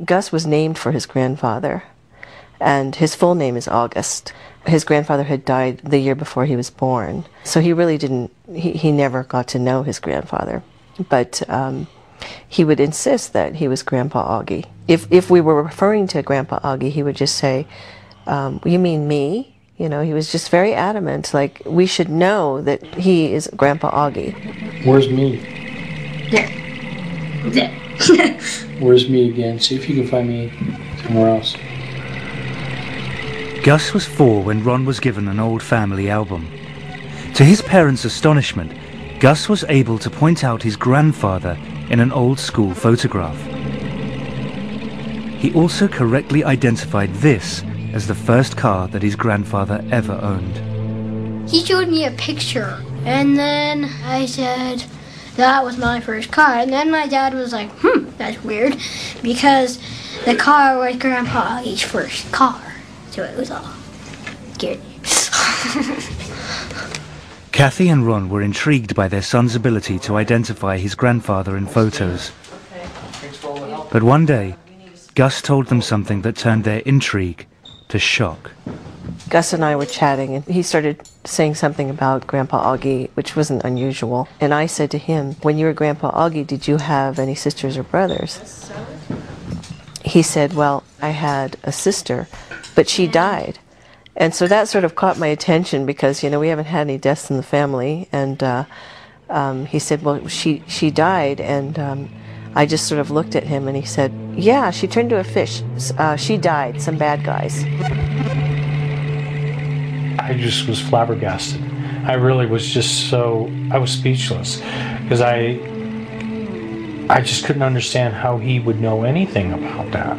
Gus was named for his grandfather, and his full name is August. His grandfather had died the year before he was born, so he really didn't, he never got to know his grandfather. But he would insist that he was Grandpa Augie. If we were referring to Grandpa Augie, he would just say, you mean me? You know, he was just very adamant, like, we should know that he is Grandpa Augie. Where's me? There. Where's me again? See if you can find me somewhere else. Gus was 4 when Ron was given an old family album. To his parents' astonishment, Gus was able to point out his grandfather in an old school photograph. He also correctly identified this as the first car that his grandfather ever owned. He showed me a picture, and then I said, that was my first car. And then my dad was like, that's weird, because the car was Grandpa Augie's first car. So it was all scary. Kathy and Ron were intrigued by their son's ability to identify his grandfather in photos. But one day, Gus told them something that turned their intrigue to shock. Gus and I were chatting, and he started saying something about Grandpa Augie, which wasn't unusual. And I said to him, when you were Grandpa Augie, did you have any sisters or brothers? He said, well, I had a sister, but she died. And so that sort of caught my attention because, you know, we haven't had any deaths in the family. And he said, well, she died. And I just sort of looked at him and he said, yeah, she turned to a fish. She died, some bad guys. I just was flabbergasted. I really was just I was speechless because I just couldn't understand how he would know anything about that.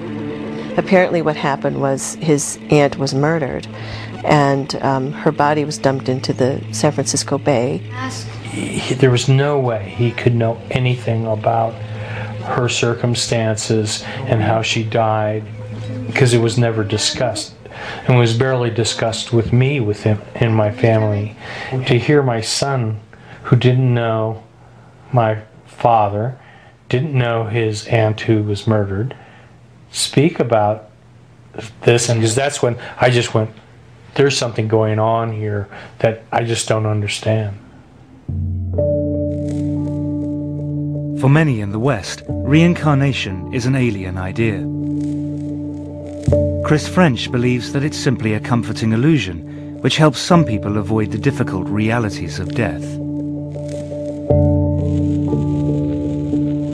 Apparently what happened was his aunt was murdered and her body was dumped into the San Francisco Bay. There was no way he could know anything about her circumstances and how she died because it was never discussed and was barely discussed with me, with him and my family. To hear my son, who didn't know my father, didn't know his aunt who was murdered, speak about this, and because that's when I just went, there's something going on here that I just don't understand. For many in the West, reincarnation is an alien idea. Chris French believes that it's simply a comforting illusion, which helps some people avoid the difficult realities of death.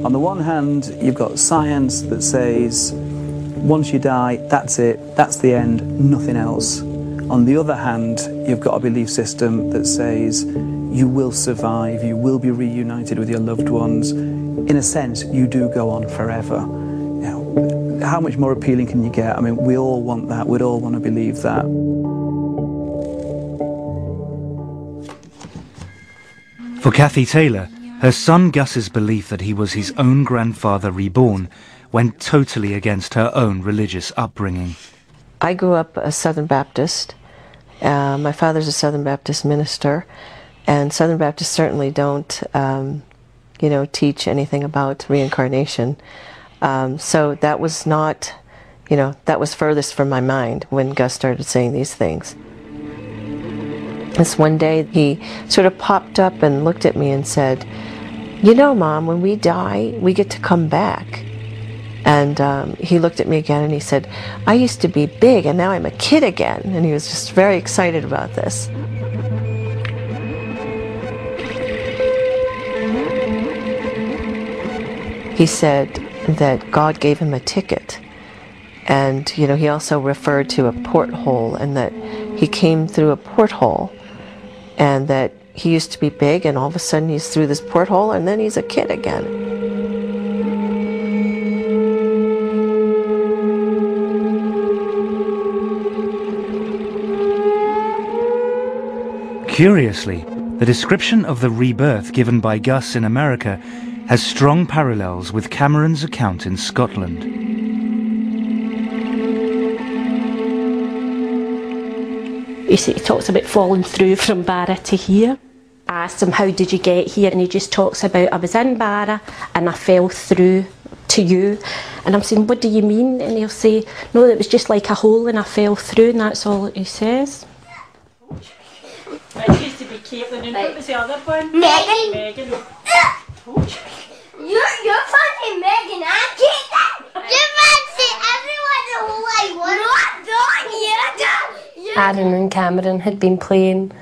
On the one hand, you've got science that says, once you die, that's it, that's the end, nothing else. On the other hand, you've got a belief system that says you will survive, you will be reunited with your loved ones. In a sense, you do go on forever. You know, how much more appealing can you get? I mean, we all want that, we'd all want to believe that. For Kathy Taylor, her son Gus's belief that he was his own grandfather reborn went totally against her own religious upbringing. I grew up a Southern Baptist. My father's a Southern Baptist minister, and Southern Baptists certainly don't, teach anything about reincarnation. So that was not, that was furthest from my mind when Gus started saying these things. This one day he sort of popped up and looked at me and said, you know, Mom, when we die, we get to come back. And he looked at me again and he said, I used to be big and now I'm a kid again. And he was just very excited about this. He said that God gave him a ticket. And, he also referred to a porthole and that he came through a porthole and that he used to be big and all of a sudden he's through this porthole and then he's a kid again. Curiously, the description of the rebirth given by Gus in America has strong parallels with Cameron's account in Scotland. He talks about falling through from Barra to here. I asked him, how did you get here? And he just talks about, I was in Barra and I fell through to you. And I'm saying, what do you mean? And he'll say, no, it was just like a hole and I fell through, and that's all he says. It used to be Caitlin, and what was the other one? Megan. Megan. You're fancy Megan and Caitlin. You fancy everyone the whole way. Not you. Aaron and Cameron had been playing,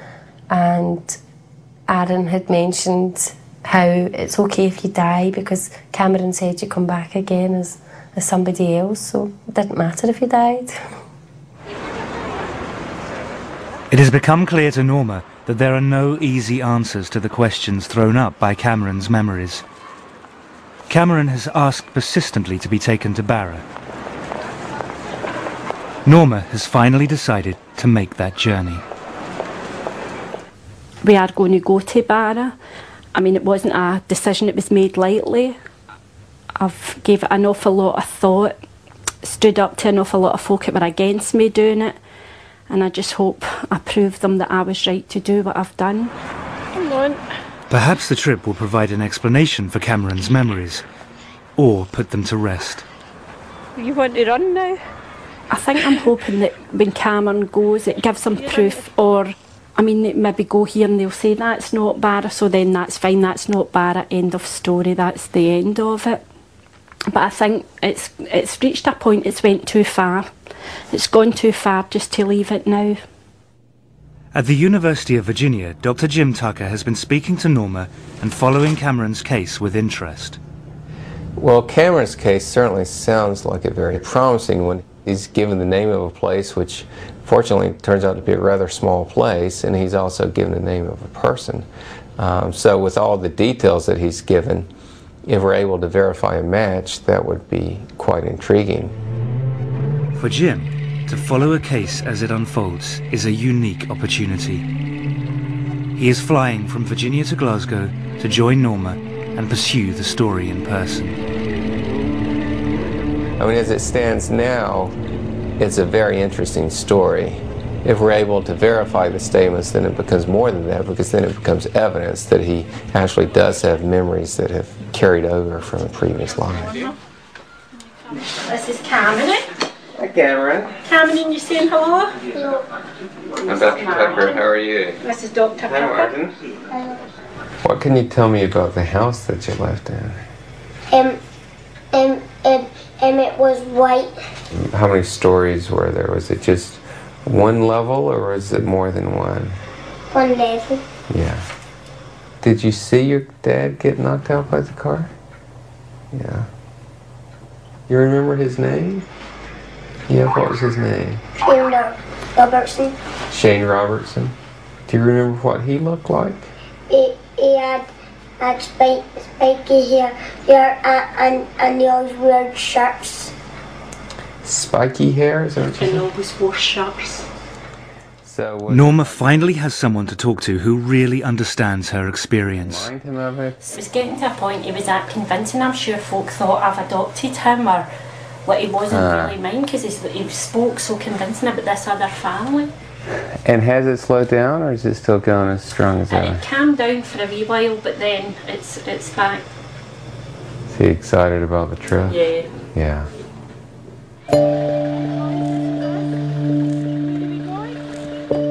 and Aaron had mentioned how it's okay if you die because Cameron said you come back again as somebody else, so it didn't matter if you died. It has become clear to Norma that there are no easy answers to the questions thrown up by Cameron's memories. Cameron has asked persistently to be taken to Barra. Norma has finally decided to make that journey. We are going to go to Barra. I mean, it wasn't a decision that was made lightly. I've gave it an awful lot of thought, stood up to an awful lot of folk that were against me doing it, and I just hope I proved them that I was right to do what I've done. Come on. Perhaps the trip will provide an explanation for Cameron's memories, or put them to rest. You want to run now? I think I'm hoping that when Cameron goes, it gives them proof, or I mean, they maybe go here and they'll say that's not Barra, so then that's fine, that's not Barra, end of story, that's the end of it. But I think it's reached a point, it's went too far. It's gone too far just to leave it now. At the University of Virginia, Dr. Jim Tucker has been speaking to Norma and following Cameron's case with interest. Well, Cameron's case certainly sounds like a very promising one. He's given the name of a place, which fortunately turns out to be a rather small place, and he's also given the name of a person. So with all the details that he's given, if we're able to verify a match, that would be quite intriguing. For Jim, to follow a case as it unfolds is a unique opportunity. He is flying from Virginia to Glasgow to join Norma and pursue the story in person. I mean, as it stands now, it's a very interesting story. If we're able to verify the statements, then it becomes more than that, because then it becomes evidence that he actually does have memories that have carried over from a previous life. This is Cameron. Hi, Cameron. Cameron, you saying hello? Hello. I'm Dr. Tucker. How are you? This is Dr. Hi, Tucker. Martin. What can you tell me about the house that you left in? It was white. How many stories were there? Was it just one level, or was it more than one? One level. Yeah. Did you see your dad get knocked out by the car? Yeah. You remember his name? Yeah, what was his name? Shane Robertson. Shane Robertson. Do you remember what he looked like? He had spiky hair and he always wore shirts. Spiky hair? Is that what you And said? always wore shirts. So Norma finally has someone to talk to who really understands her experience. remind him of it? It was getting to a point he was that convincing. I'm sure folk thought I've adopted him, or like he wasn't really mine, because he spoke so convincing about this other family. And has it slowed down, or is it still going as strong as And ever? it calmed down for a wee while, but then it's back. Is he excited about the trip? Yeah. Yeah.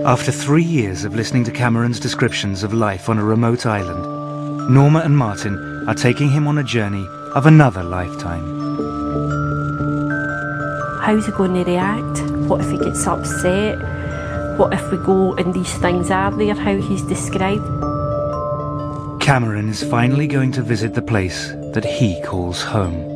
After 3 years of listening to Cameron's descriptions of life on a remote island, Norma and Martin are taking him on a journey of another lifetime. How's he going to react? What if he gets upset? What if we go and these things are there, how he's described? Cameron is finally going to visit the place that he calls home.